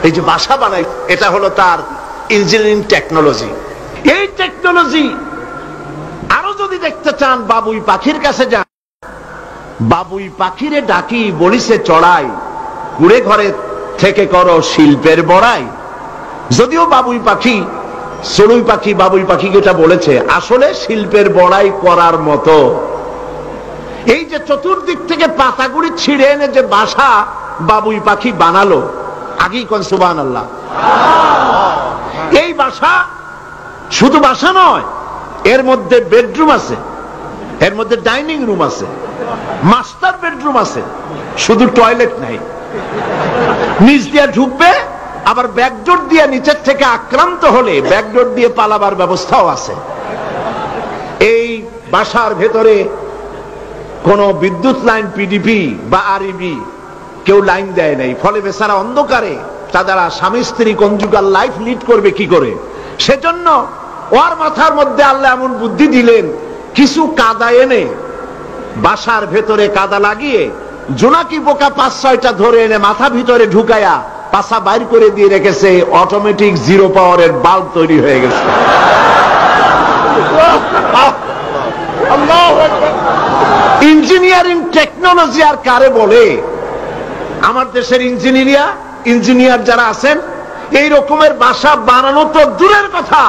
এই যে বাসা বানাই, এটা হলো তার ইঞ্জিনিয়ারিং টেকনোলজি। এই টেকনোলজি আরো যদি দেখতে চান, বাবুই পাখির কাছে যান। বাবুই পাখিরে ডাকি, বলিছে চড়াই, কুড়ে ঘরে থেকে করো শিল্পের বড়াই। যদিও বাবুই পাখি, চড়ুই পাখি বাবুই পাখিকে এটা বলেছে, আসলে শিল্পের বড়াই করার মতো। এই যে চতুর্দিক থেকে পাতাগুড়ি ছিঁড়ে এনে যে বাসা বাবুই পাখি বানালো, আগেই কোন সুবহানাল্লাহ। এই বাসা শুধু বাসা নয়, এর মধ্যে বেডরুম আছে, এর মধ্যে ডাইনিং রুম আছে, মাস্টার বেডরুম আছে, শুধু টয়লেট নাই। নিচ দিয়ে ঢুকবে, আবার ব্যাকডোর দিয়ে নিচের থেকে আক্রান্ত হলে ব্যাকডোর দিয়ে পালাবার ব্যবস্থাও আছে। এই বাসার ভেতরে কোন বিদ্যুৎ লাইন, পিডিপি বা আরইবি কেউ লাইন দেয় নাই, ফলে বেচারা অন্ধকারে তারা স্বামী স্ত্রী কনজুগাল লাইফ লিড করবে কি করে। সেজন্য ওর মাথার মধ্যে আল্লাহ এমন বুদ্ধি দিলেন, কিছু কাদা এনে বাসার ভেতরে কাদা লাগিয়ে জোনাকি পোকা 5-6টা ধরে এনে মাথা ভিতরে ঢুকায়া পাছা বাইর করে দিয়ে রেখেছে। অটোমেটিক 0 পাওয়ারের বাল্ব তৈরি হয়ে গেছে। ইঞ্জিনিয়ারিং টেকনোলজি আর কারে বলে? আমার দেশের ইঞ্জিনিয়ার যারা আছেন, এই রকমের বাসা বানানো তো দূরের কথা,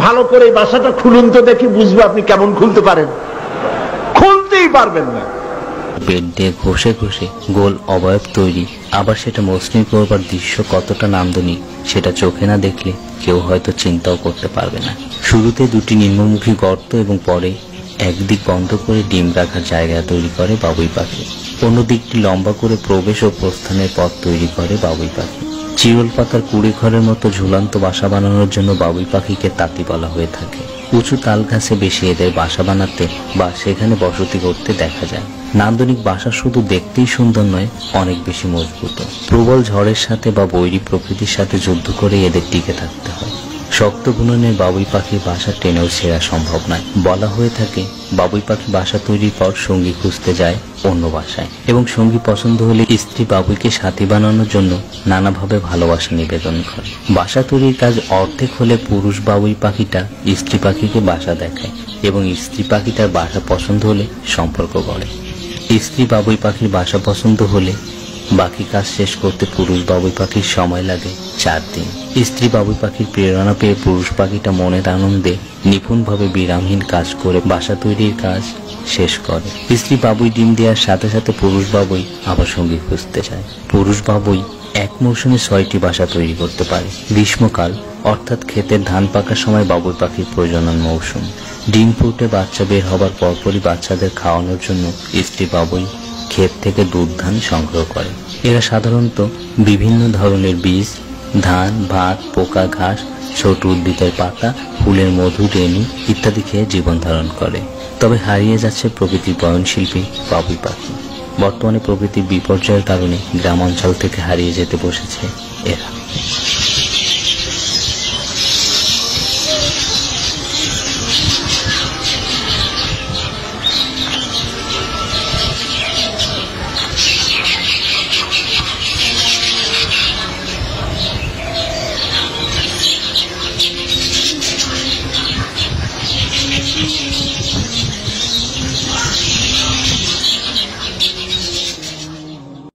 ভালো করে বাসাটা খুলুন তো দেখি, বুঝবো আপনি কেমন খুলতে পারেন। খুলতেই পারবেন না। পেট দিয়ে ঘষে ঘষে গোল অবয়ব তৈরি, আবার সেটা মসৃণ করবার দৃশ্য কতটা নান্দনিক, সেটা চোখে না দেখলে কেউ হয়তো চিন্তাও করতে পারবে না। শুরুতে 2টি নিম্নমুখী গর্ত এবং পরে একদিক বন্ধ করে ডিম রাখার জায়গা তৈরি করে বাবুই পাখি। অন্য দিকটি লম্বা করে প্রবেশ ও প্রস্থানের পথ তৈরি করে বাবুই পাখি। চিরল পাতার কুড়ি ঘরের মতো ঝুলন্ত বাসা বানানোর জন্য বাবুই পাখিকে তাঁতি বলা হয়ে থাকে। উঁচু তাল গাছে বেশি এদের বাসা বানাতে বা সেখানে বসতি করতে দেখা যায়। নান্দনিক বাসা শুধু দেখতেই সুন্দর নয়, অনেক বেশি মজবুত। প্রবল ঝড়ের সাথে বা বৈরী প্রকৃতির সাথে যুদ্ধ করে এদের টিকে থাকতে হয়। শক্ত বুননের বাবুই পাখির বাসা টেনেও ছেঁড়া সম্ভব নয়। বলা হয়ে থাকে, বাবুই পাখি বাসা তৈরির পর সঙ্গী খুঁজতে যায় অন্য বাসায়, এবং সঙ্গী পছন্দ হলে স্ত্রী বাবুইকে সাথী বানানোর জন্য নানাভাবে ভালোবাসা নিবেদন করে। বাসা তৈরির কাজ অর্ধেক হলে পুরুষ বাবুই পাখিটা স্ত্রী পাখিকে বাসা দেখায়, এবং স্ত্রী পাখিটার বাসা পছন্দ হলে সম্পর্ক গড়ে। স্ত্রী বাবুই পাখির বাসা পছন্দ হলে বাকি কাজ শেষ করতে পুরুষ বাবুই পাখির সময় লাগে 4 দিন। স্ত্রী বাবুই পাখির প্রেরণা পেয়ে পুরুষ পাখিটা মনের আনন্দে নিপুণভাবে বিরামহীন কাজ করে বাসা তৈরির কাজ শেষ করে। স্ত্রী বাবুই ডিম দেওয়ার সাথে সাথে পুরুষ বাবুই আবার সঙ্গী খুঁজতে যায়। পুরুষ বাবুই এক মৌসুমে 6টি বাসা তৈরি করতে পারে। গ্রীষ্মকাল অর্থাৎ ক্ষেতের ধান পাকার সময় বাবুই পাখির প্রজনন মৌসুম। ডিম ফুটে বাচ্চা বের হবার পরপরই বাচ্চাদের খাওয়ানোর জন্য স্ত্রী বাবুই ক্ষেত থেকে দুধ ধান সংগ্রহ করে। এরা সাধারণত বিভিন্ন ধরনের বীজ, ধান, ভাত, পোকা, ঘাস, ছোট উদ্ভিদের পাতা, ফুলের মধু, রেণু ইত্যাদি খেয়ে জীবন ধারণ করে। তবে হারিয়ে যাচ্ছে প্রকৃতির বয়নশিল্পী বাবুই পাখি। বর্তমানে প্রকৃতির বিপর্যয়ের কারণে গ্রামাঞ্চল থেকে হারিয়ে যেতে বসেছে এরা।